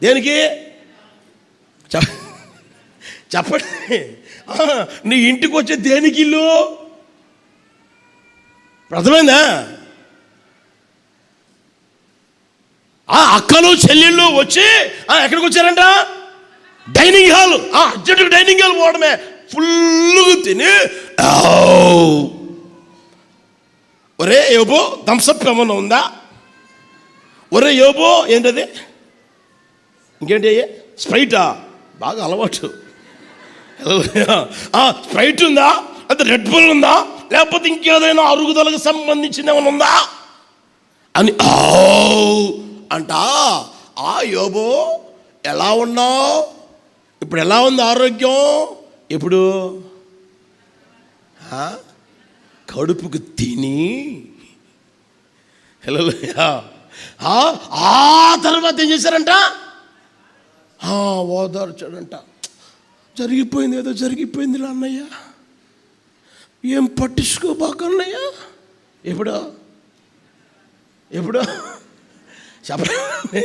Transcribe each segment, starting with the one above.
దేనికి చెప్పండి. నీ ఇంటికి వచ్చే దేనికి ఇల్లు? అర్థమైందా? అక్కలు చెల్లెళ్ళు వచ్చి ఎక్కడికి వచ్చారంట? Dining hall. అర్జెంటుగా డైనింగ్ హాల్ పోవడమే. ఫుల్గా తిని ఒరే యోబో థమ్సప్ ఏమన్నా ఉందా? ఒరే యోబో ఏంటది? ఇంకేంటి? స్ప్రైటా? బాగా అలవాటు. స్ప్రైట్ ఉందా? అంటే రెడ్ బుల్ ఉందా? లేకపోతే ఇంకేదైనా అరుగుదలకు సంబంధించిన ఏమైనా ఉందా అని అంట. యోబో ఎలా ఉన్నావు? ఇప్పుడు ఎలా ఉంది ఆరోగ్యం? ఇప్పుడు కడుపుకు తిని ఆ తర్వాత ఏం చేశారంట? ఓదార్చాడంట. జరిగిపోయింది, ఏదో జరిగిపోయింది అన్నయ్య, ఏం పట్టించుకోబాక అన్నయ్య. ఎప్పుడు చెప్పండి.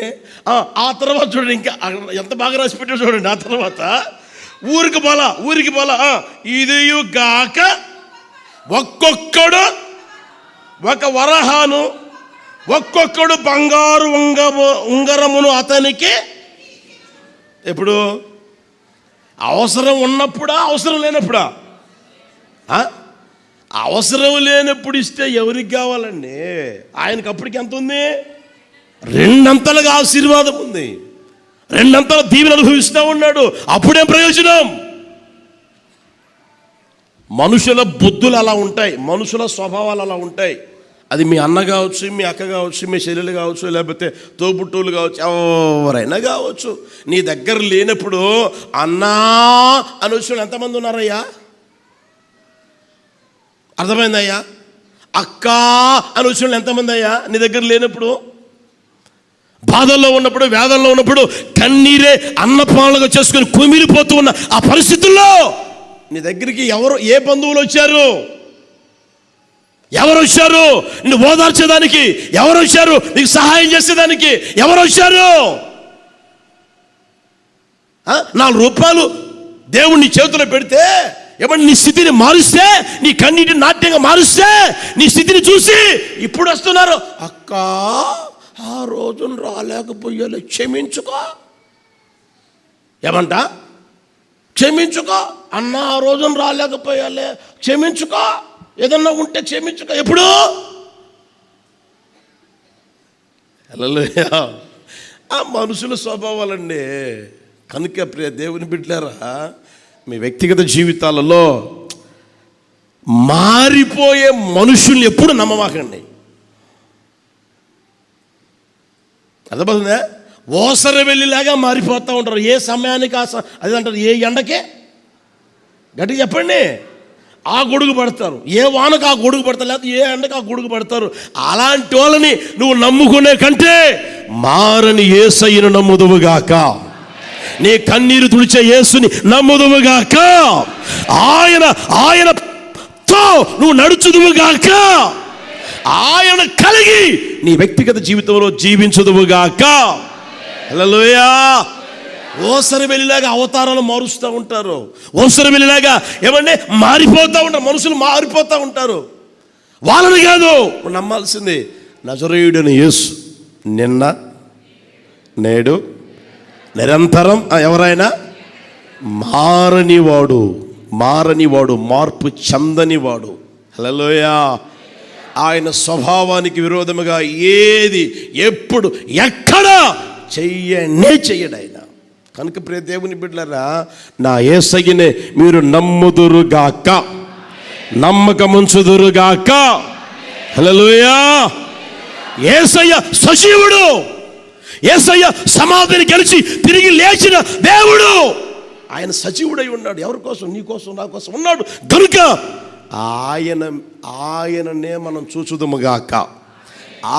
ఆ తర్వాత చూడండి, ఇంకా ఎంత బాగా రాసి పెట్టాడు చూడండి. ఆ తర్వాత ఊరికి పోలా ఇదియు గాక ఒక్కొక్కడు ఒక వరహాను, ఒక్కొక్కడు బంగారు ఉంగరమును అతనికి. ఎప్పుడు? అవసరం ఉన్నప్పుడా? అవసరం లేనప్పుడా? అవసరం లేనప్పుడు ఇస్తే ఎవరికి కావాలండి? ఆయనకి అప్పటికి ఎంత ఉంది? రెండంతలుగా ఆశీర్వాదం ఉంది, రెండంతల దీవెన అనుభవిస్తూ ఉన్నాడు. అప్పుడేం ప్రయోజనం? మనుషుల బుద్ధులు అలా ఉంటాయి, మనుషుల స్వభావాలు అలా ఉంటాయి. అది మీ అన్న కావచ్చు, మీ అక్క కావచ్చు, మీ చెల్లెలు కావచ్చు, లేకపోతే తోబుట్టువులు కావచ్చు, ఎవరైనా కావచ్చు. నీ దగ్గర లేనప్పుడు అన్నా అని వచ్చిన ఎంతమంది ఉన్నారయ్యా? అర్థమైందయ్యా? అక్క అని వచ్చిన ఎంతమంది అయ్యా నీ దగ్గర లేనప్పుడు? బాధల్లో ఉన్నప్పుడు, వేదనలో ఉన్నప్పుడు కన్నీరే అన్నపానాలుగా చేసుకుని కుమిలిపోతూ ఉన్న ఆ పరిస్థితుల్లో నీ దగ్గరికి ఏ బంధువులు వచ్చారు? ఎవరు వచ్చారు నిన్ను ఓదార్చేదానికి? ఎవరు వచ్చారు నీకు సహాయం చేసేదానికి? ఎవరు వచ్చారు? 4 రూపాయలు దేవుడు నీ చేతిలో పెడితే, ఏమన్నా నీ స్థితిని మారుస్తే, నీ కన్నీటిని నాట్యంగా మారుస్తే, నీ స్థితిని చూసి ఇప్పుడు వస్తున్నారు. అక్క ఆ రోజున రాలేకపోయాలి, క్షమించుకో. ఏమంట? క్షమించుకో అన్న, ఆ రోజున రాలేకపోయాలి, క్షమించుకో. ఏదన్నా ఉంటే క్షమించుకో. ఎప్పుడు? హల్లెలూయా. ఆ మనుషుల స్వభావాలండి. కనుక ప్రియ దేవుని బిడ్డలారా, మీ వ్యక్తిగత జీవితాలలో మారిపోయే మనుషుల్ని ఎప్పుడు నమ్మమాకండి. అర్థమవుతుందా? ఓసర వెళ్ళిలాగా మారిపోతూ ఉంటారు. ఏ సమయానికి అది అంటారు, ఏ ఎండకే గట్టిగా చెప్పండి ఆ గొడుగు పడతారు, ఏ వానకు ఆ గొడుగు పడతారు, లేకపోతే ఏ ఎండకు ఆ గొడుగు పడతారు. అలాంటి వాళ్ళని నువ్వు నమ్ముకునే కంటే మారని యేసయ్యను నమ్ముదువుగాక. నీ కన్నీరు తుడిచే యేసుని నమ్ముదువుగాక. ఆయనతో నువ్వు నడుచుదువుగాక. ఆయన కలిగి నీ వ్యక్తిగత జీవితంలో జీవించుదువుగాక. హల్లెలూయా. ఓసరి వెళ్ళిలాగా అవతారాలు మారుస్తూ ఉంటారు. ఓసరి వెళ్ళిలాగా ఏమంటే మారిపోతూ ఉంటారు. మనుషులు మారిపోతూ ఉంటారు. వాళ్ళని కాదు నమ్మాల్సింది నజరేయుడైన యేసు, నిన్న నేడు నిరంతరం. ఎవరైనా మారనివాడు, మార్పు చెందనివాడు. హల్లెలూయా. ఆయన స్వభావానికి విరోధముగా ఏది ఎప్పుడు ఎక్కడ చెయ్యడు ఆయన. కనుక ప్రియ దేవుని బిడ్డలారా, నా యేసయ్యనే మీరు నమ్ముదురుగాక, నమ్మకముంచుదురుగాక. హల్లెలూయా. యేసయ్య సజీవుడు. యేసయ్య సమాధిని గెలిచి తిరిగి లేచిన దేవుడు. ఆయన సజీవుడై ఉన్నాడు. ఎవరి కోసం? నీ కోసం, నా కోసం ఉన్నాడు. కనుక ఆయననే మనం చూచుదుముగాక,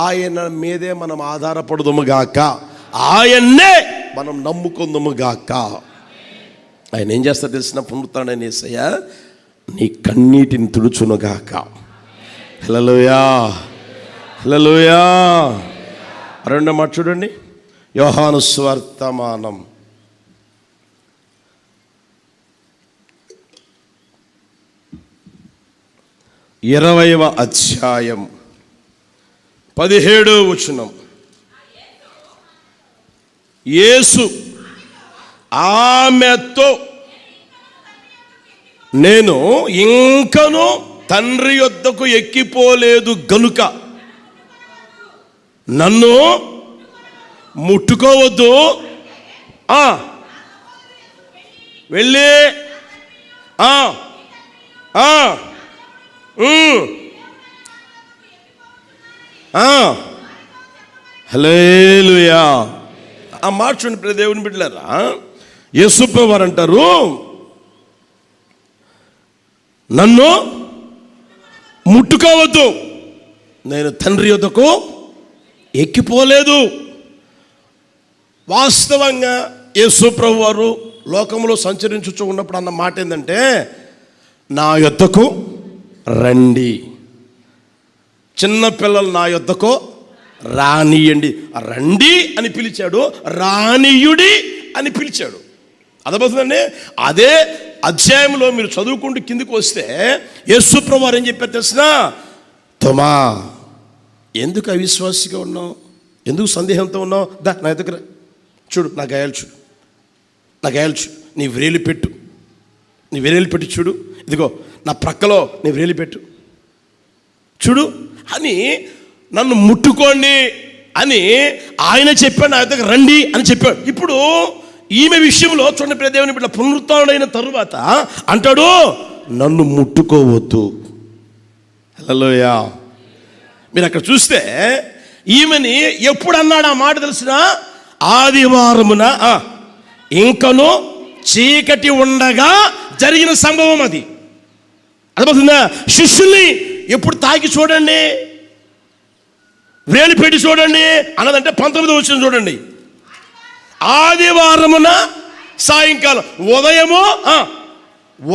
ఆయన మీదే మనం ఆధారపడుదుముగాక, ఆయన్నే మనం నమ్ముకుందుముగాక. ఆయన ఏం చేస్తాడు తెలిసిన? పునరుత్థానుడైన యేసయ్య నీ కన్నీటిని తుడుచునుగాక. హల్లెలూయా. హల్లెలూయా. రెండో మాట చూడండి, యోహాను సువార్తమానం 20వ అధ్యాయం 17వ వచనం. యేసు ఆమెతో, నేను ఇంకను తండ్రి యొద్దకు ఎక్కిపోలేదు గనుక నన్ను ముట్టుకోవద్దు. వెళ్ళి హల్లెలూయా. ఆ మాట చూడండి దేవుని బిడ్డలారా. యేసుప్రభువు వారు అంటారు, నన్ను ముట్టుకోవద్దు, నేను తండ్రి యొద్దకు ఎక్కిపోలేదు. వాస్తవంగా యేసుప్రభువు వారు లోకంలో సంచరించుచూ ఉన్నప్పుడు అన్న మాట ఏంటంటే, నా యొద్దకు రండి, చిన్నపిల్లలు నా యొద్దకు రానియండి. రండి అని పిలిచాడు, రానియుడి అని పిలిచాడు. అర్థమవుతుందండి. అదే అధ్యాయంలో మీరు చదువుకుంటూ కిందికి వస్తే యేసుప్రభువు వారు ఏం చెప్పారు తెలిసినా, తోమా ఎందుకు అవిశ్వాసిగా ఉన్నావు, ఎందుకు సందేహంతో ఉన్నావు, దా నా దగ్గర చూడు, నా గాయాలు చూడు, నా గాయాలు చూడు, నీ వ్రేలు పెట్టు, నీ వ్రేలు పెట్టి చూడు, ఇదిగో నా ప్రక్కలో నీ వ్రేలు పెట్టు చూడు అని, నన్ను ముట్టుకోండి అని ఆయన చెప్పాడు, నా దగ్గర రండి అని చెప్పాడు. ఇప్పుడు ఈమె విషయంలో చూడండి ప్రియ దేవుని బిడ్డ, పునరుత్థానుడైన తరువాత అంటాడు, నన్ను ముట్టుకోవద్దు. హల్లెలూయా. మీరు అక్కడ చూస్తే ఈమెని ఎప్పుడు అన్నాడు ఆ మాట తెలిసిన, ఆదివారమున ఇంకను చీకటి ఉండగా జరిగిన సంభవం అది. అర్థమవుతుందా? శిష్యుల్ని ఎప్పుడు తాకి చూడండి, వేలు పెట్టి చూడండి అన్నదంటే 19వ వచనం చూడండి. ఆదివారమున సాయంకాలం,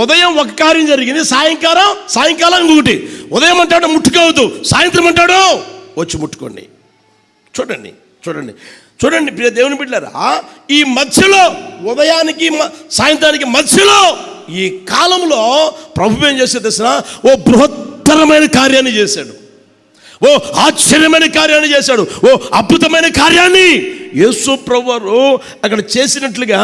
ఉదయం ఒక కార్యం జరిగింది, సాయంకాలం ఇంకొకటి. ఉదయం అంటాడు ముట్టుకోవద్దు, సాయంత్రం అంటాడు వచ్చి ముట్టుకోండి. చూడండి చూడండి చూడండి ప్రియ దేవుని బిడ్డలారా, ఈ మధ్యలో ఉదయానికి సాయంత్రానికి మధ్యలో ఈ కాలంలో ప్రభువు ఏం చేసే తెలిసిన, ఓ బృహత్తరమైన కార్యాన్ని చేశాడు, ఓ ఆశ్చర్యమైన కార్యాన్ని చేశాడు, ఓ అద్భుతమైన కార్యాన్ని యేసు ప్రభువారు అక్కడ చేసినట్లుగా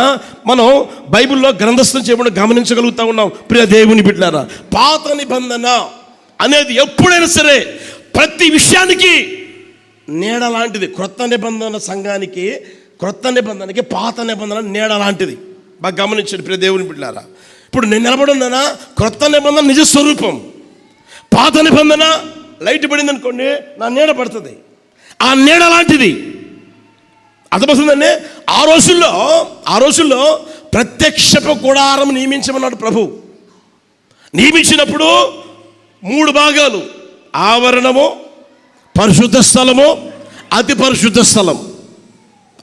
మనం బైబిల్లో గ్రంథస్థం చేయకుండా గమనించగలుగుతా ఉన్నాం. ప్రియ దేవుని బిడ్డలారా, పాత నిబంధన అనేది ఎప్పుడైనా సరే ప్రతి విషయానికి నీడ లాంటిది. క్రొత్త నిబంధన సంఘానికి, క్రొత్త నిబంధనకి పాత నిబంధన నీడ లాంటిది. బాగా గమనించండి ప్రియ దేవుని బిడ్డలారా. ఇప్పుడు నేను నిలబడి ఉన్నానా, క్రొత్త నిబంధన నిజ స్వరూపం, పాత నిబంధన లైట్ పడింది అనుకోండి నా నీడ పడుతుంది, ఆ నీడ లాంటిది. అర్థమవుతుందండి. ఆ రోజుల్లో ప్రత్యక్షపు గుడారం నియమించమన్నాడు ప్రభు. నియమించినప్పుడు 3 భాగాలు, ఆవరణము, పరిశుద్ధ స్థలము, అతి పరిశుద్ధ స్థలం.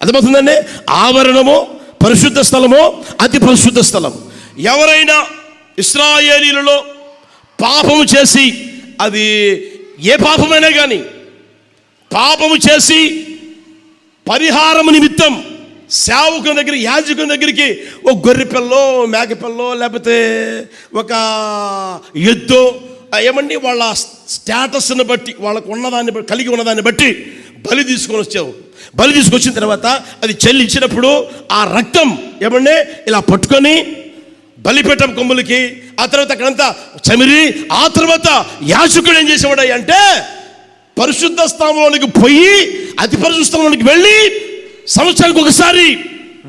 అర్థమవుతుందండి. ఆవరణము, పరిశుద్ధ స్థలము, అతి పరిశుద్ధ స్థలం. ఎవరైనా ఇశ్రాయేలీయులలో పాపము చేసి, అది ఏ పాపమైనా కానీ పాపము చేసి పరిహారము నిమిత్తం సేవకుని దగ్గర, యాజకుని దగ్గరికి ఒక గొర్రె పిల్లో, మేక పిల్లో, లేకపోతే ఒక ఎద్దో, ఏమండి వాళ్ళ స్టేటస్ని బట్టి, వాళ్ళకు ఉన్నదాన్ని బట్టి, కలిగి ఉన్నదాన్ని బట్టి బలి తీసుకొని వచ్చావు. బలి తీసుకొచ్చిన తర్వాత అది చెల్లించినప్పుడు ఆ రక్తం ఏమండి ఇలా పట్టుకొని బలిపీఠం కొమ్ములకి, ఆ తర్వాత అక్కడంతా చమిరి, ఆ తర్వాత యాజకుడు ఏం చేసేవాడు అంటే పరిశుద్ధ స్థలంలోనికి పోయి అతి పరిశుద్ధ స్థలంలోనికి వెళ్ళి సంవత్సరానికి ఒకసారి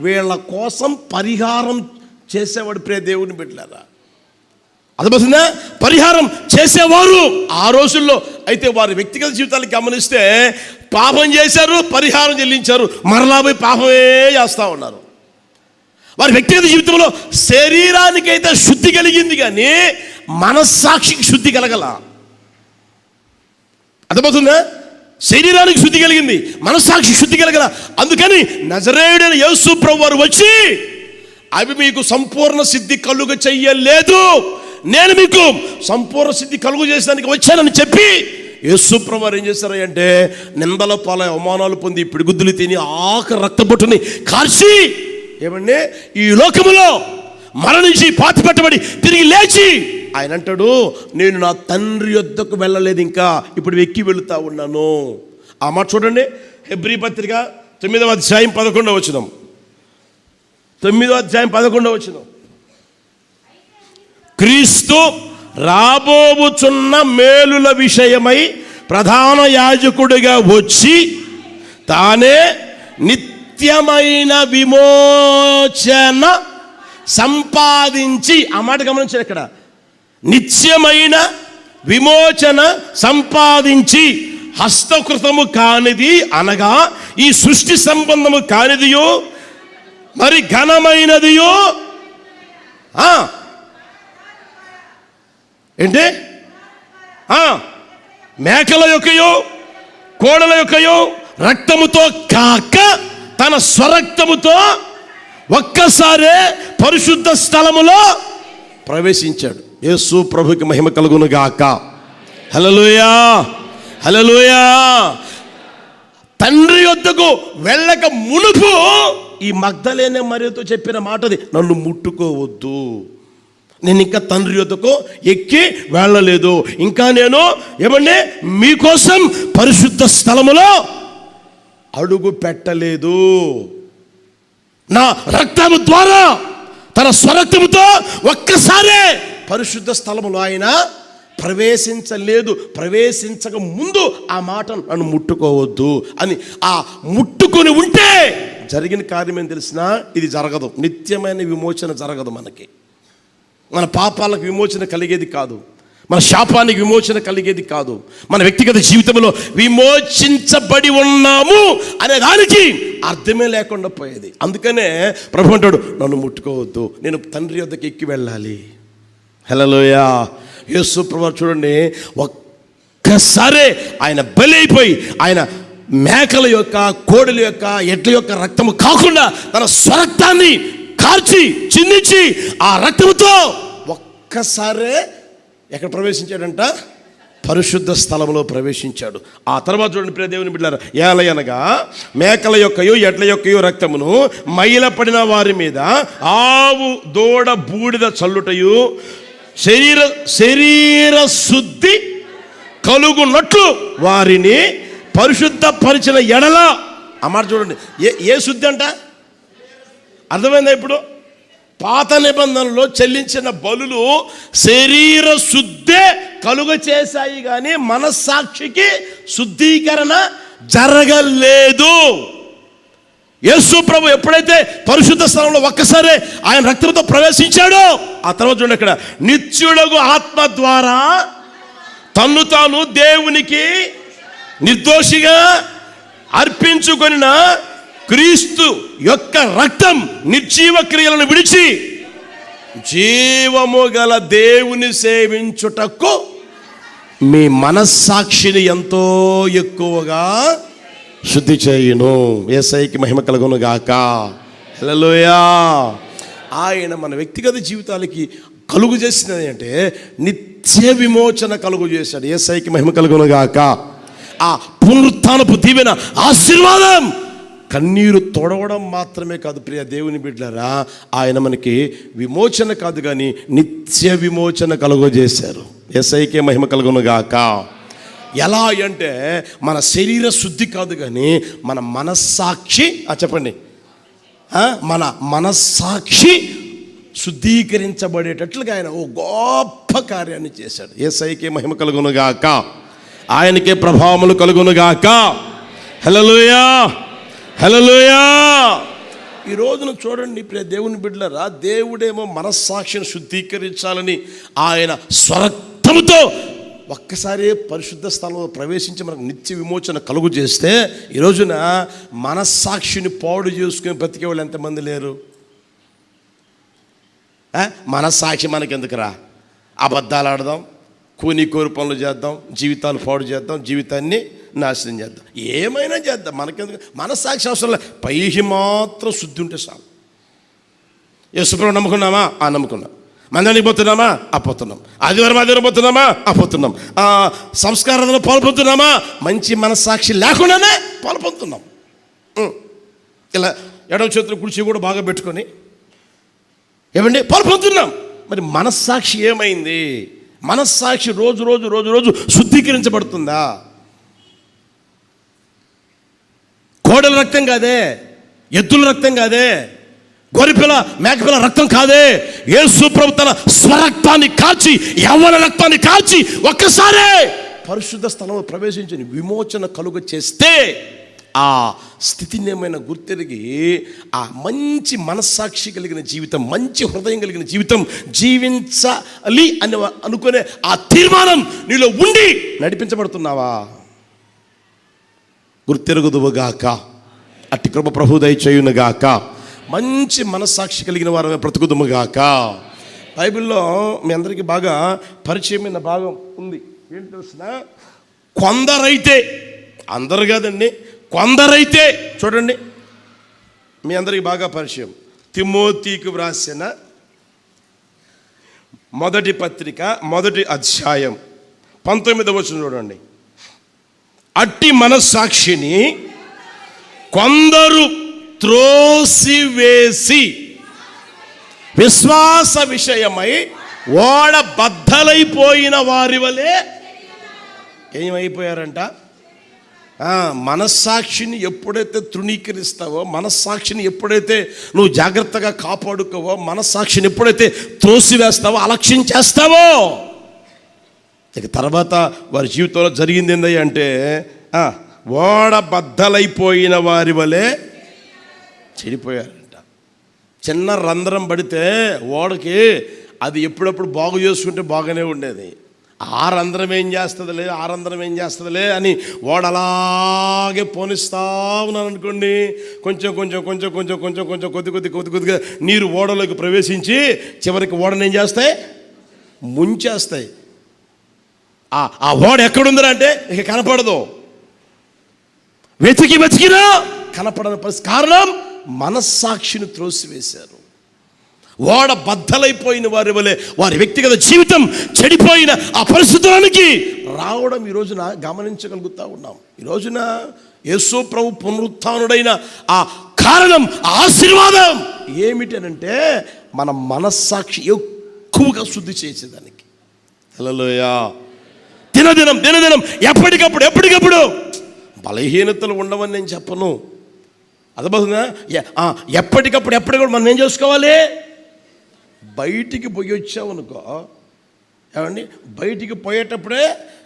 వీళ్ళ కోసం పరిహారం చేసేవాడు. ప్రియ దేవుని బిడ్డలారా, అర్థమవుతుందా? పరిహారం చేసేవారు ఆ రోజుల్లో. అయితే వారి వ్యక్తిగత జీవితాలు గమనిస్తే పాపం చేశారు, పరిహారం చెల్లించారు, మరలా పోయి పాపమే చేస్తూ ఉన్నారు. వారి వ్యక్తిగత జీవితంలో శరీరానికైతే శుద్ధి కలిగింది కానీ మనస్సాక్షికి శుద్ధి కలగల. అర్థమవుతుందా? శరీరానికి శుద్ధి కలిగింది, మనస్సాక్షి శుద్ధి కలగల. అందుకని నజరేయుడైన యేసు ప్రభువు వారు వచ్చి, అవి మీకు సంపూర్ణ సిద్ధి కలుగ చెయ్యలేదు, నేను మీకు సంపూర్ణ సిద్ధి కలుగు చేసేదానికి వచ్చానని చెప్పి యేసుప్రభువు వారు ఏం చేశారు అంటే నిందల పాలై అవమానాలు పొంది పిడిగుద్దులు తిని ఆఖరి రక్తబొట్టుని కార్చి ఏమండి ఈ లోకములో మరణించి పాతిపెట్టబడి తిరిగి లేచి ఆయన అంటాడు, నేను నా తండ్రి యొద్దకు వెళ్ళలేదు, ఇంకా ఇప్పుడు వెక్కి వెళుతా ఉన్నాను. ఆ మాట చూడండి, హెబ్రీ పత్రిక 9వ అధ్యాయం 11వ వచనం. 9వ అధ్యాయం 11వ వచనం. క్రీస్తు రాబోవుచున్న మేలుల విషయమై ప్రధాన యాజకుడిగా వచ్చి తానే నిత్యమైన విమోచన సంపాదించి, ఆ మాట గమనించారు ఇక్కడ, నిత్యమైన విమోచన సంపాదించి హస్తకృతము కానిది అనగా ఈ సృష్టి సంబంధము కానిదియో మరి ఘనమైనదియో ఏంటి మేకల యొక్కయో కోడల యొక్కయో రక్తముతో కాక తన స్వరక్తముతో ఒక్కసారే పరిశుద్ధ స్థలములో ప్రవేశించాడు. యేసు ప్రభుకి మహిమ కలుగును గాక. హల్లెలూయా, హల్లెలూయా. తండ్రి యొద్దకు వెళ్ళక మునుపు ఈ మగ్దలేనే మరియతో చెప్పిన మాటది, నన్ను ముట్టుకోవద్దు, నేను ఇంకా తండ్రి యొద్దకు ఎక్కి వెళ్ళలేదు, ఇంకా నేను ఏమండి మీకోసం పరిశుద్ధ స్థలములో అడుగు పెట్టలేదు. నా రక్తము ద్వారా తన స్వరక్తముతో ఒక్కసారే పరిశుద్ధ స్థలములో ఆయన ప్రవేశించలేదు. ప్రవేశించక ముందు ఆ మాట నన్ను ముట్టుకోవద్దు అని, ఆ ముట్టుకొని ఉంటే జరిగిన కార్యం ఏం తెలిసినా ఇది జరగదు, నిత్యమైన విమోచన జరగదు. మనకి మన పాపాలకు విమోచన కలిగేది కాదు, మన శాపానికి విమోచన కలిగేది కాదు, మన వ్యక్తిగత జీవితంలో విమోచించబడి ఉన్నాము అనే దానికి అర్థమే లేకుండా పోయేది. అందుకనే ప్రభు అంటాడు, నన్ను ముట్టుకోవద్దు, నేను తండ్రి వద్దకు ఎక్కి వెళ్ళాలి. హల్లెలూయా. యేసు ప్రభు చూడండి, ఒక్కసారే ఆయన బలి అయిపోయి, ఆయన మేకల యొక్క కోడల యొక్క ఎడ్ల యొక్క రక్తము కాకుండా తన స్వరక్తాన్ని కార్చి చిందించి ఆ రక్తముతో ఒక్కసారే ఎక్కడ ప్రవేశించాడంట? పరిశుద్ధ స్థలంలో ప్రవేశించాడు. ఆ తర్వాత చూడండి ప్రియ దేవుని బిడ్డలారా, ఏలయనగా మేకల యొక్కయో ఎడ్ల యొక్కయో రక్తమును మైలపడిన వారి మీద ఆవు దూడ బూడిద చల్లుటయు శరీర శుద్ధి కలుగునట్లు వారిని పరిశుద్ధపరిచిన ఎడల. ఆ మాట చూడండి, ఏ శుద్ధి అంట? అర్థమైందా? ఇప్పుడు పాత నిబంధనలో చెల్లించిన బలులు శరీర శుద్ధే కలుగ చేశాయి, కానీ మనస్సాక్షికి శుద్ధీకరణ జరగలేదు. యేసు ప్రభు ఎప్పుడైతే పరిశుద్ధ స్థలంలో ఒక్కసారి ఆయన రక్తంతో ప్రవేశించాడో, ఆ తర్వాత చూడండి ఇక్కడ, నిత్యుడగు ఆత్మ ద్వారా తన్ను తాను దేవునికి నిర్దోషిగా అర్పించుకొనిన క్రీస్తు యొక్క రక్తం నిర్జీవ క్రియలను విడిచి జీవము గల దేవుని సేవించుటకు మీ మనస్సాక్షిని ఎంతో ఎక్కువగా శుద్ధి చేయును. యేసయ్యకి మహిమ కలుగును గాక. హల్లెలూయా. ఆయన మన వ్యక్తిగత జీవితాలకి కలుగు చేసినది అంటే నిత్య విమోచన కలుగు చేశాడు. యేసయ్యకి మహిమ కలుగును గాక. ఆ పునరుత్థానపు దీవెన ఆశీర్వాదం కన్నీరు తొడవడం మాత్రమే కాదు ప్రియ దేవుని బిడ్డలారా, ఆయన మనకి విమోచన కాదు కానీ నిత్య విమోచన కలుగజేశారు. యేసయ్యకే మహిమ కలుగును గాక. ఎలా అంటే మన శరీర శుద్ధి కాదు కానీ మన మనస్సాక్షి, చెప్పండి, మన మనస్సాక్షి శుద్ధీకరించబడేటట్లుగా ఆయన ఓ గొప్ప కార్యాన్ని చేశాడు. యేసయ్యకే మహిమ కలుగును గాక. ఆయనకే ప్రభావములు కలుగును గాక. హల్లెలూయా, హల్లెలూయా. ఈ రోజున చూడండి ప్రియ దేవుని బిడ్డలారా, దేవుడేమో మనస్సాక్షిని శుద్ధీకరించాలని ఆయన స్వరక్తముతో ఒక్కసారి పరిశుద్ధ స్థలంలో ప్రవేశించి మనకు నిత్య విమోచన కలుగు చేస్తే, ఈ రోజున మనస్సాక్షిని పాడు చేసుకుని బ్రతికే వాళ్ళు ఎంతమంది లేరు? మనస్సాక్షి మనకెందుకురా? అబద్ధాలు ఆడదాం, కూని కోరు పనులు చేద్దాం, జీవితాలు పాడు చేద్దాం, జీవితాన్ని నాశనం చేద్దాం, ఏమైనా చేద్దాం, మనకెందుకు? మనస్సాక్షి అవసరం లేదు, పైకి మాత్రం శుద్ధి ఉంటే చాలు. యేసుప్రభువు నమ్ముకున్నామా? నమ్ముకున్నాం. మందిరానికి పోతున్నామా? పోతున్నాం. ఆదివారం పోతున్నామా? పోతున్నాం. సంస్కారాలలో పాల్పొందుతున్నామా? మంచి మనస్సాక్షి లేకుండానే పాల్పొందుతున్నాం. ఇలా ఎడవ చేతులు కుడిచి కూడా బాగా పెట్టుకొని ఏమండి పాల్పొందుతున్నాం. మరి మనస్సాక్షి ఏమైంది? మనస్సాక్షి రోజు రోజు రోజు రోజు శుద్ధీకరించబడుతుందా? కోడల రక్తం కాదే, ఎద్దుల రక్తం కాదే, గొర్రెపిల్ల మేకపిల్ల రక్తం కాదే. యేసు ప్రభు తన స్వరక్తాన్ని కాచి, యవ్వన రక్తాన్ని కాచి ఒక్కసారే పరిశుద్ధ స్థలంలో ప్రవేశించి విమోచన కలుగ చేస్తే ఆ స్థితిని ఏమైనా గుర్తెరిగి ఆ మంచి మనస్సాక్షి కలిగిన జీవితం, మంచి హృదయం కలిగిన జీవితం జీవించాలి అని అనుకునే ఆ తీర్మానం నీలో ఉండి నడిపించబడుతున్నావా? గుర్తెరుగుదువుగాక. అట్టి కృప ప్రభు దయచేయునుగాక. మంచి మనస్సాక్షి కలిగిన వారమే బ్రతుకుదుముగాక. బైబిల్లో మీ అందరికీ బాగా పరిచయమైన భాగం ఉంది. ఏంటి తెలిసిన? కొందరైతే, అందరు కాదండి, కొందరైతే చూడండి, మీ అందరికీ బాగా పరిచయం. తిమోతికి వ్రాసిన మొదటి పత్రిక 1వ అధ్యాయం 19వ వచనం చూడండి. అట్టి మనస్సాక్షిని కొందరు త్రోసివేసి విశ్వాస విషయమై ఓడ బద్దలైపోయిన వారి వలె ఏమైపోయారంట? మనస్సాక్షిని ఎప్పుడైతే తృణీకరిస్తావో, మనస్సాక్షిని ఎప్పుడైతే నువ్వు జాగ్రత్తగా కాపాడుకోవో, మనస్సాక్షిని ఎప్పుడైతే త్రోసివేస్తావో, అలక్ష్యం చేస్తావో, ఇక తర్వాత వారి జీవితంలో జరిగింది ఏంది అంటే ఓడ బద్దలైపోయిన వారి వలె చెడిపోయారంట. చిన్న రంధ్రం పడితే ఓడకి అది ఎప్పుడప్పుడు బాగు చేసుకుంటే బాగానే ఉండేది. ఆ రంధ్రం ఏం చేస్తుందిలే అని ఓడ అలాగే పోనిస్తా ఉన్నాను అనుకోండి. కొంచెం కొద్దిగా నీరు ఓడలోకి ప్రవేశించి చివరికి ఓడను ఏం చేస్తాయి? ముంచేస్తాయి. ఆ ఓడ ఎక్కడుందిరా అంటే ఇక కనపడదు. వెతికినా కనపడని పరిస్థితి. కారణం మనస్సాక్షిని త్రోసివేశారు. ఓడ బద్దలైపోయిన వారి వలె వారి వ్యక్తిగత జీవితం చెడిపోయిన ఆ పరిస్థితులకి రావడం ఈ రోజున గమనించగలుగుతూ ఉన్నాం. ఈ రోజున యేసు ప్రభు పునరుత్థానుడైన ఆ కారణం, ఆ ఆశీర్వాదం ఏమిటనంటే మన మనస్సాక్షి ఎక్కువగా శుద్ధి చేసేదానికి. హల్లెలూయా. దినదినం ఎప్పటికప్పుడు బలహీనతలు ఉండవని నేను చెప్పను. అర్థమవుతుందా? ఎప్పటికప్పుడు మనం ఏం చేసుకోవాలి? బయటికి పోయి వచ్చామనుకో, ఏమండి, బయటికి పోయేటప్పుడే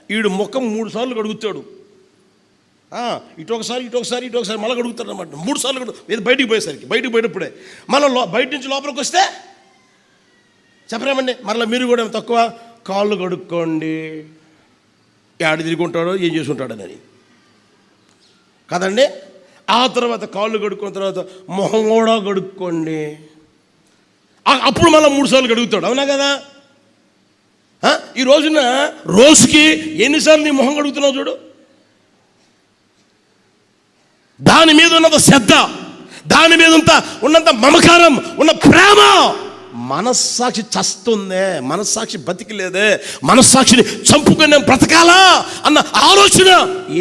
వీడు ముఖం 3 సార్లు కడుగుతాడు. ఇటు ఒకసారి మళ్ళీ కడుగుతాడు అనమాట. 3 సార్లు ఇది బయటికి పోయేటప్పుడే. మళ్ళీ బయట నుంచి లోపలికి వస్తే చెప్పరేమండి, మరలా మీరు కూడా తక్కువ కాళ్ళు కడుక్కోండి, ఆడ తిరుగుంటాడో ఏం చేసుకుంటాడని కదండి. ఆ తర్వాత కాళ్ళు కడుక్కున్న తర్వాత మొహం కూడా కడుక్కోండి, అప్పుడు మళ్ళీ 3 సార్లు కడుగుతాడు. అవునా కదా? ఈ రోజున రోజుకి ఎన్నిసార్లు నీ మొహం కడుగుతున్నావు చూడు. దాని మీద ఉన్నంత శ్రద్ధ, దాని మీద ఉన్నంత మమకారం, ఉన్న ప్రేమ, మనస్సాక్షి చస్తుందే, మనస్సాక్షి బతికిలేదే, మనస్సాక్షిని చంపుకునే బ్రతకాలా అన్న ఆలోచన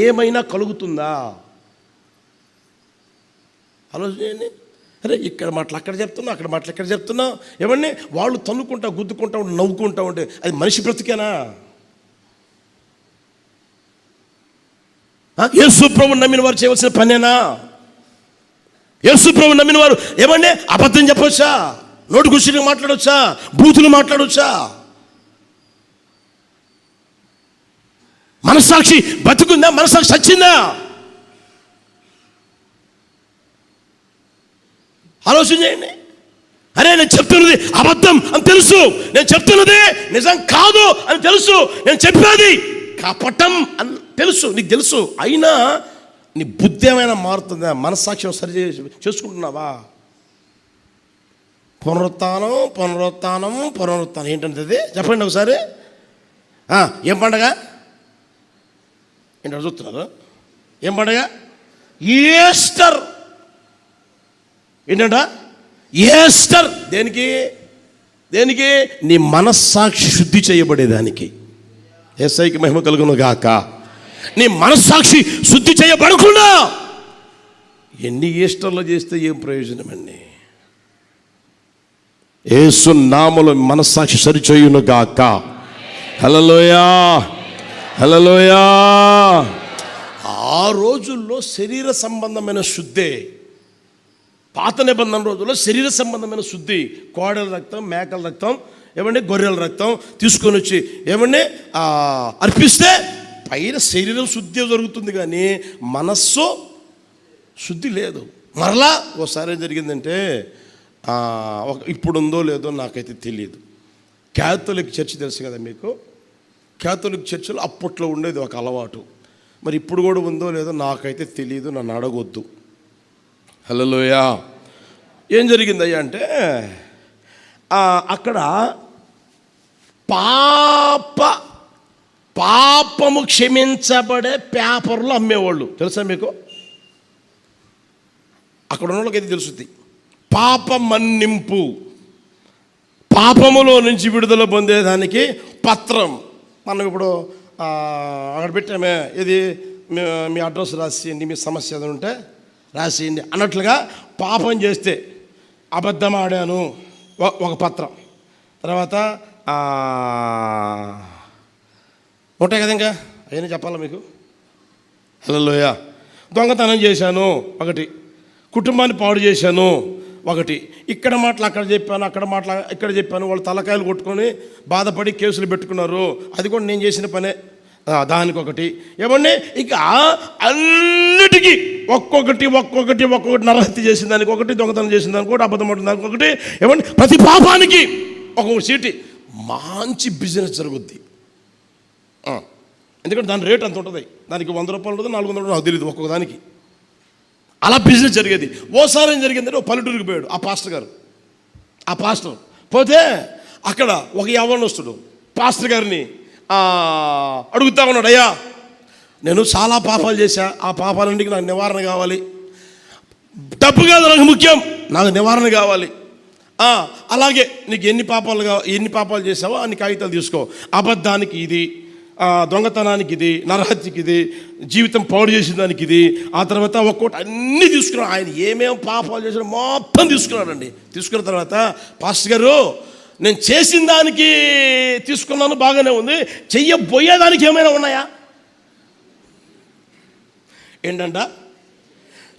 ఏమైనా కలుగుతుందా? ఆలోచన. అరే, ఇక్కడ మాటలు అక్కడ చెప్తున్నావు, అక్కడ మాటలు ఎక్కడ చెప్తున్నావు. ఏమండి, వాళ్ళు తన్నుకుంటా గుద్దుకుంటా ఉంటే, నవ్వుకుంటా ఉంటే అది మనిషి బ్రతికేనా? యేసు ప్రభువుని నమ్మిన వారు చేయవలసిన పనేనా? యేసు ప్రభువుని నమ్మిన వారు ఏమండి అబద్ధం చెప్పవచ్చా? నోటి గురించి మాట్లాడవచ్చా? బూతులు మాట్లాడవచ్చా? మనస్సాక్షి బతుకుందా? మనస్సాక్షి చచ్చిందా? ఆలోచన చేయండి. అరే, నేను చెప్తున్నది అబద్ధం అని తెలుసు, నేను చెప్తున్నది నిజం కాదు అని తెలుసు, నేను చెప్పేది కపటం అని తెలుసు, నీకు తెలుసు. అయినా నీ బుద్ధి ఏమైనా మారుతుందా? మనస్సాక్షి సరి చేసుకుంటున్నావా? పునరుత్థానం ఏంటంటే అది చెప్పండి ఒకసారి. ఏం పండగ? ఏంటో చూస్తున్నారు? ఏం పండగ? ఈస్టర్. ఏంటంట? ఈస్టర్. దేనికి? దేనికి? నీ మనస్సాక్షి శుద్ధి చేయబడేదానికి. యేసయ్యకి మహిమ కలుగును గాక. నీ మనస్సాక్షి శుద్ధి చేయబడకుండా ఎన్ని ఈస్టర్లు చేస్తే ఏం ప్రయోజనం అండి? యేసు నామములో మనస్సాక్షి సరిచేయును గాక. హల్లెలూయా, హల్లెలూయా. ఆ రోజుల్లో శరీర సంబంధమైన శుద్ధే. పాత నిబంధన రోజుల్లో శరీర సంబంధమైన శుద్ధి. కోడెల రక్తం, మేకల రక్తం, ఏమండి గొర్రెల రక్తం తీసుకొని వచ్చి ఏమండి అర్పిస్తే పైన శరీరం శుద్ధి జరుగుతుంది, కానీ మనస్సు శుద్ధి లేదు. మరలా ఒకసారి ఏం జరిగిందంటే, ఇప్పుడు ఉందో లేదో నాకైతే తెలియదు, క్యాథలిక్ చర్చ్ తెలుసు కదా మీకు. క్యాథలిక్ చర్చిలో అప్పట్లో ఉండేది ఒక అలవాటు. మరి ఇప్పుడు కూడా ఉందో లేదో నాకైతే తెలియదు, నన్ను అడగొద్దు. హల్లెలూయా. ఏం జరిగిందయ్యా అంటే, అక్కడ పాపము క్షమించబడే పేపర్లు అమ్మేవాళ్ళు తెలుసా మీకు? అక్కడ ఉన్న వాళ్ళకైతే తెలుస్తుంది. పాప మన్నింపు, పాపములో నుంచి విడుదల పొందేదానికి పత్రం. మనం ఇప్పుడు అక్కడ పెట్టామే, ఇది మీ అడ్రస్ రాసేయండి, మీ సమస్య ఏదో ఉంటే రాసేయండి అన్నట్లుగా. పాపం చేస్తే అబద్ధం ఆడాను ఒక పత్రం, తర్వాత ఉంటాయి కదా, ఇంకా అవన్నీ చెప్పాలా మీకు? హల్లెలూయా. దొంగతనం చేశాను ఒకటి, కుటుంబాన్ని పాడు చేశాను ఒకటి, ఇక్కడ మాటలు అక్కడ చెప్పాను, అక్కడ మాటలు ఇక్కడ చెప్పాను, వాళ్ళు తలకాయలు కొట్టుకొని బాధపడి కేసులు పెట్టుకున్నారు, అది కూడా నేను చేసిన పనే, దానికి ఒకటి. ఏమండి ఇక అన్నిటికీ ఒక్కొక్కటి నరహత్య చేసిన దానికి ఒకటి, దొంగతనం చేసిన దానికి ఒకటి, అబద్ధం ఆడిన దానికి ఒకటి. ఏమండి ప్రతి పాపానికి ఒక్కొక్క సీటి. మంచి బిజినెస్ జరుగుద్ది. ఎందుకంటే దాని రేట్ అంత ఉంటుంది, దానికి 100 రూపాయలు ఉంటుంది, 400 నాకు తెలియదు ఒక్కొక్క దానికి. అలా బిజినెస్ జరిగేది. ఓసారి ఏం జరిగిందంటే, ఒక పల్లెటూరుకి పోయాడు ఆ పాస్టర్ గారు. ఆ పాస్టర్ పోతే అక్కడ ఒక యవ్వనస్తుడు పాస్టర్ గారిని అడుగుతా ఉన్నాడు, అయ్యా నేను చాలా పాపాలు చేశా, ఆ పాపాలన్నిటికీ నాకు నివారణ కావాలి. డబ్బు కాదు నాకు ముఖ్యం, నాకు నివారణ కావాలి. అలాగే నీకు ఎన్ని పాపాలు చేసావో అన్ని కాగితాలు తీసుకో. అబద్ధానికి ఇది, దొంగతనానికి ఇది, నరహత్యకి ఇది, జీవితం పాడు చేసిన దానికి ఇది, ఆ తర్వాత ఒక్కొక్కటి అన్నీ తీసుకున్నాడు. ఆయన ఏమేమి పాపాలు చేసినా మొత్తం తీసుకున్నాడండి. తీసుకున్న తర్వాత, పాస్టర్ గారు నేను చేసిన దానికి తీసుకున్నాను, బాగానే ఉంది, చెయ్యబోయేదానికి ఏమైనా ఉన్నాయా? ఏంటంట?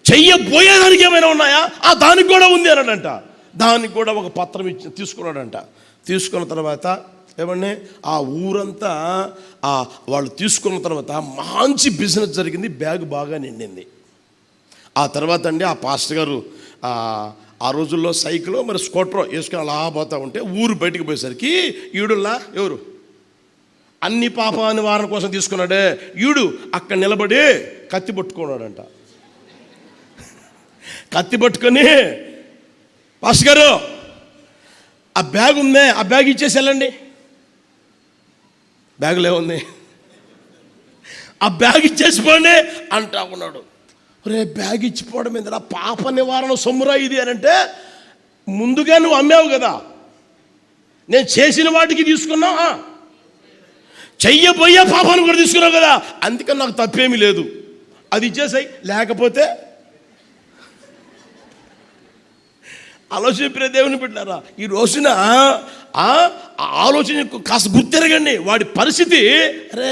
చెయ్యబోయేదానికి ఏమైనా ఉన్నాయా? దానికి కూడా ఉంది అన్నాడంట. దానికి కూడా ఒక పత్రం తీసుకున్నాడంట. తీసుకున్న తర్వాత ఏమండి ఆ ఊరంతా వాళ్ళు తీసుకున్న తర్వాత మంచి బిజినెస్ జరిగింది, బ్యాగ్ బాగా నిండింది. ఆ తర్వాత అండి ఆ పాస్టర్ గారు ఆ రోజుల్లో సైకిల్ మరి స్కూటర్ వేసుకుని అలా పోతూ ఉంటే ఊరు బయటికి పోయేసరికి ఈడుల్లా ఎవరు అన్ని పాప నివారణ కోసం తీసుకున్నాడే ఈడు అక్కడ నిలబడి కత్తి పట్టుకున్నాడంట. కత్తి పట్టుకొని, పాస్టర్ గారు ఆ బ్యాగ్ ఉందే, ఆ బ్యాగ్ ఇచ్చేసి వెళ్ళండి. బ్యాగులో ఉంది, ఆ బ్యాగ్ ఇచ్చేసిపోండి అంటా ఉన్నాడు. రే బ్యాగ్ ఇచ్చిపోవడం ఏంటరా, పాప నివారణ సొమ్మురా ఇది అని అంటే, ముందుగా నువ్వు అమ్మావు కదా, నేను చేసిన వాటికి తీసుకున్నా, చెయ్యబోయే పాపాన్ని కూడా తీసుకున్నావు కదా, అందుకని నాకు తప్పేమీ లేదు, అది ఇచ్చేసాయి. లేకపోతే ఆలోచన ప్రియ దేవుని పెట్టారా, ఈ రోజున ఆలోచన కాస్త గుర్తెరగండి. వాడి పరిస్థితి, అరే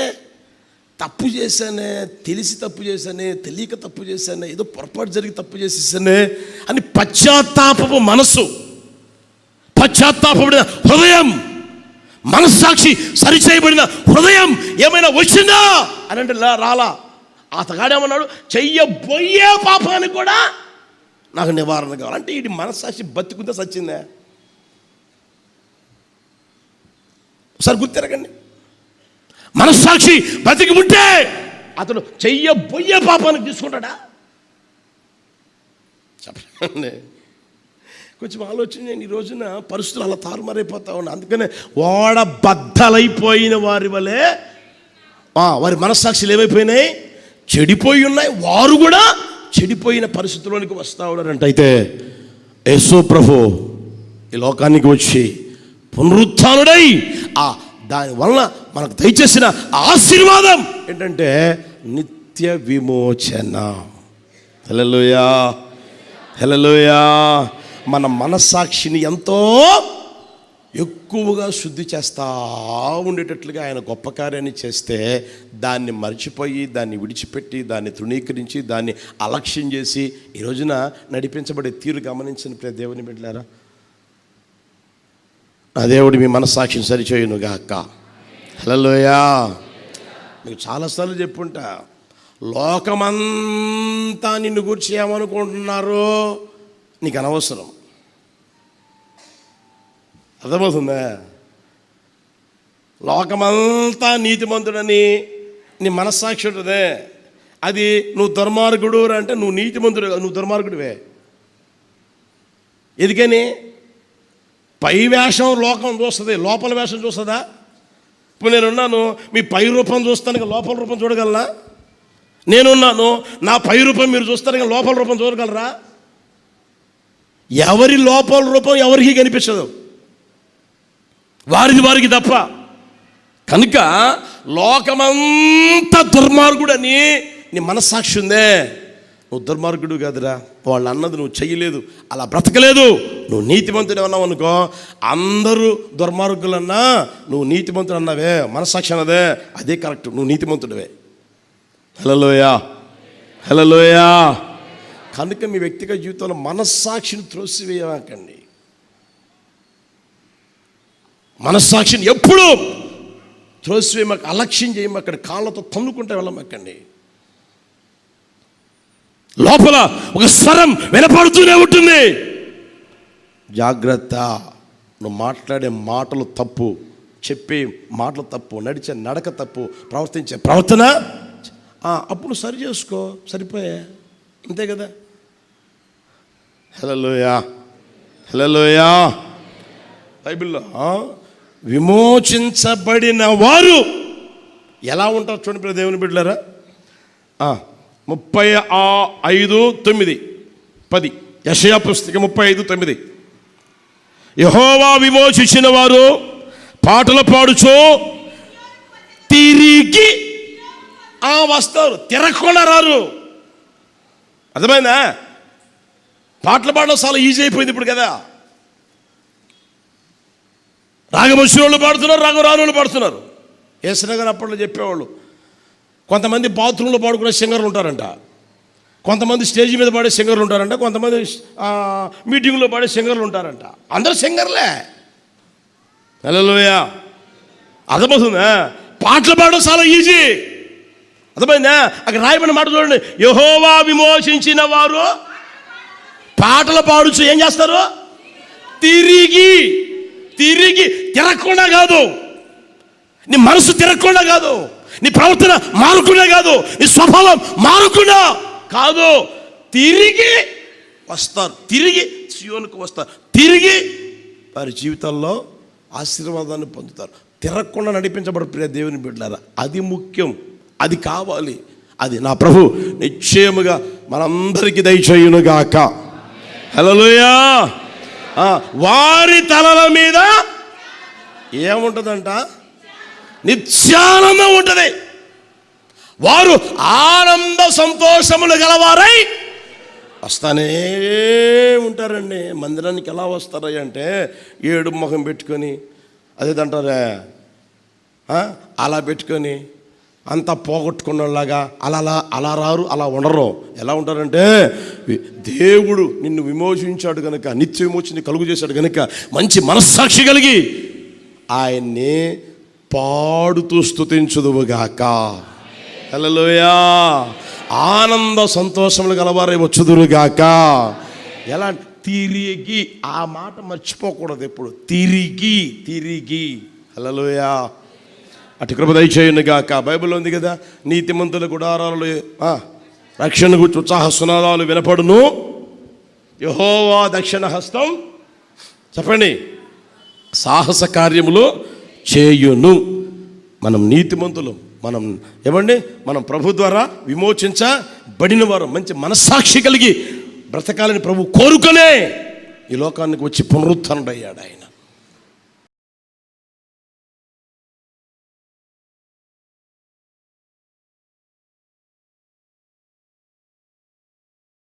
తప్పు చేశానే, తెలిసి తప్పు చేశానే, తెలియక తప్పు చేశానే, ఏదో పొరపాటు జరిగి తప్పు చేసేసానే అని పశ్చాత్తాపపు మనస్సు, పశ్చాత్తాపడిన హృదయం, మనస్సాక్షి సరిచేయబడిన హృదయం ఏమైనా వచ్చిందా అని అంటే రాలా. అతగాడేమన్నాడు, చెయ్యబోయే పాపానికి కూడా నాకు నివారణ కావాలంటే, ఇది మనస్సాక్షి బతికుందా సచ్చిందా? ఒకసారి గుర్తిరగండి. మనస్సాక్షి బతికి ఉంటే అతను చెయ్యబోయే పాపానికి తీసుకుంటాడా? చెప్పండి. కొంచెం ఆలోచన. ఈ రోజున పరిస్థితులు అలా తారుమారైపోతా ఉన్నాయి. అందుకనే ఓడబద్దలైపోయిన వారి వలె వారి మనస్సాక్షులు ఏమైపోయినాయి, చెడిపోయి ఉన్నాయి. వారు కూడా చెడిపోయిన పరిస్థితుల్లోనికి వస్తూ ఉన్నారంట. అయితే యేసు ప్రభు ఈ లోకానికి వచ్చి పునరుత్థానుడై దాని వలన మనకు దయచేసిన ఆశీర్వాదం ఏంటంటే నిత్య విమోచన. హల్లెలూయా, హల్లెలూయా. మన మనస్సాక్షిని ఎంతో ఎక్కువగా శుద్ధి చేస్తూ ఉండేటట్లుగా ఆయన గొప్ప కార్యాన్ని చేస్తే దాన్ని మర్చిపోయి, దాన్ని విడిచిపెట్టి, దాన్ని తృణీకరించి, దాన్ని అలక్ష్యం చేసి ఈ రోజున నడిపించబడే తీరు గమనించిన ప్రియ దేవుని బిడ్డలారా, నా దేవుడు మీ మనస్సాక్షిని సరిచేయునుగాక. హల్లెలూయా. మీకు చాలాసార్లు చెప్పుంటా, లోకమంతా నిన్ను గురించి ఏమనుకుంటున్నారో నీకు అనవసరం. అర్థమవుతుందా? లోకమంతా నీతిమంతుడని నీ మనస్సాక్షి ఉంటుందే, అది నువ్వు దుర్మార్గుడు అంటే నువ్వు నీతిమంతుడు, నువ్వు దుర్మార్గుడివే. ఎందుకని? పై వేషం లోకం చూస్తుంది, లోపల వేషం చూస్తుందా? ఇప్పుడు నేనున్నాను, మీ పై రూపం చూస్తాను, లోపల రూపం చూడగలనా? నేనున్నాను, నా పై రూపం మీరు చూస్తాను, లోపల రూపం చూడగలరా? ఎవరి లోపల రూపం ఎవరికి కనిపించదు, వారికి తప్ప. కనుక లోకమంతా దుర్మార్గుడని నీ మనస్సాక్షి ఉందే, నువ్వు దుర్మార్గుడు కాదురా, వాళ్ళు అన్నది నువ్వు చెయ్యలేదు, అలా బ్రతకలేదు, నువ్వు నీతిమంతుడు అన్నావు అనుకో, అందరూ దుర్మార్గులన్నా నువ్వు నీతిమంతుడు అన్నావే, మనస్సాక్షి అన్నదే, అదే కరెక్ట్, నువ్వు నీతిమంతుడివే. హల్లెలూయా, హల్లెలూయా. కనుక మీ వ్యక్తిగత జీవితంలో మనస్సాక్షిని త్రోసివేయకండి. మనస్సాక్షిని ఎప్పుడూ త్రోసివేయమాక, అలక్ష్యం చేయమాకండి, కాళ్ళతో తన్నుకుంటే వెళ్ళమాకండి. లోపల ఒక స్వరం వినపడుతూనే ఉంటుంది, జాగ్రత్త, నువ్వు మాట్లాడే మాటలు తప్పు, చెప్పే మాటలు తప్పు, నడిచే నడక తప్పు, ప్రవర్తించే ప్రవర్తన అప్పుడు సరి చేసుకో, సరిపోయా, అంతే కదా. హల్లెలూయా, హల్లెలూయా. బైబిల్లో విమోచించబడిన వారు ఎలా ఉంటారు చూడండి దేవుని బిడ్డలారా. 35:9-10 యెషయా పుస్తకం 35:9. యెహోవా విమోచించిన వారు పాటలు పాడుచు తిరిగి వస్తారు, తిరగకుండా రారు. అర్థమైందా? పాటలు పాడడం చాలా ఈజీ అయిపోయింది ఇప్పుడు కదా. రాగం వచ్చిన వాళ్ళు పాడుతున్నారు, రాగం రాని వాళ్ళు పాడుతున్నారు. యేసయ్య గారు అప్పట్లో చెప్పేవాళ్ళు, కొంతమంది బాత్రూంలో పాడుకునే సింగర్లు ఉంటారంట, కొంతమంది స్టేజ్ మీద పాడే సింగర్లు ఉంటారంట, కొంతమంది మీటింగ్లో పాడే సింగర్లు ఉంటారంట. అందరూ సింగర్లే. హల్లెలూయా. అర్థమవుతుందా? పాటలు పాడడం చాలా ఈజీ. అర్థమైందా? అక్కడ రాయబడిన మాట చూడండి, యెహోవా విమోచించిన వారు పాటలు పాడుచు ఏం చేస్తారు? తిరిగి తిరగకుండా కాదు, నీ మనసు తిరగకుండా కాదు, నీ ప్రవర్తన మారకుండా కాదు, నీ స్వభావం మారకుండా కాదు, తిరిగి వస్తారు, తిరిగి సియోనుకు వస్తారు, తిరిగి వారి జీవితాల్లో ఆశీర్వాదాన్ని పొందుతారు. తిరగకుండా నడిపించబడు ప్రియ దేవుని బిడ్డలారా, అది ముఖ్యం, అది కావాలి. అది నా ప్రభు నిశ్చయముగా మనందరికీ దయచేయునుగాక. హల్లెలూయా. వారి తలల మీద ఏముంటుందంట? నిత్యానందం ఉంటుంది. వారు ఆనంద సంతోషములు గలవారై వస్తానే ఉంటారండి. మందిరానికి ఎలా వస్తారయ్య అంటే ఏడు ముఖం పెట్టుకొని, అదేదంటారే అలా పెట్టుకొని అంతా పోగొట్టుకున్నలాగా అలా రారు, అలా ఉండరు. ఎలా ఉంటారంటే, దేవుడు నిన్ను విమోచించాడు కనుక, నిత్య విమోచన కలుగు చేశాడు కనుక మంచి మనస్సాక్షి కలిగి ఆయన్ని పాడుతూ స్తుతించుదువుగాక. హల్లెలూయా. ఆనంద సంతోషములు గలవారై వచ్చుదురుగాక. ఎలా? తిరిగి, ఆ మాట మర్చిపోకూడదు ఎప్పుడు, తిరిగి. హల్లెలూయా. అటు కృప దయచేయునుగాక. బైబిల్లో ఉంది కదా, నీతిమంతుల గుడారాలు రక్షణ గురించి ఉత్సాహ సునాదాలు వినపడును, యెహోవా దక్షిణ హస్తం చెప్పండి సాహస కార్యములు చేయును. మనం నీతిమంతులు, మనం ఏమండి, మనం ప్రభు ద్వారా విమోచించబడిన వారు, మంచి మనస్సాక్షి కలిగి బ్రతకాలని ప్రభు కోరుకునే ఈ లోకానికి వచ్చి పునరుద్ధరణుడయ్యాడు ఆయన.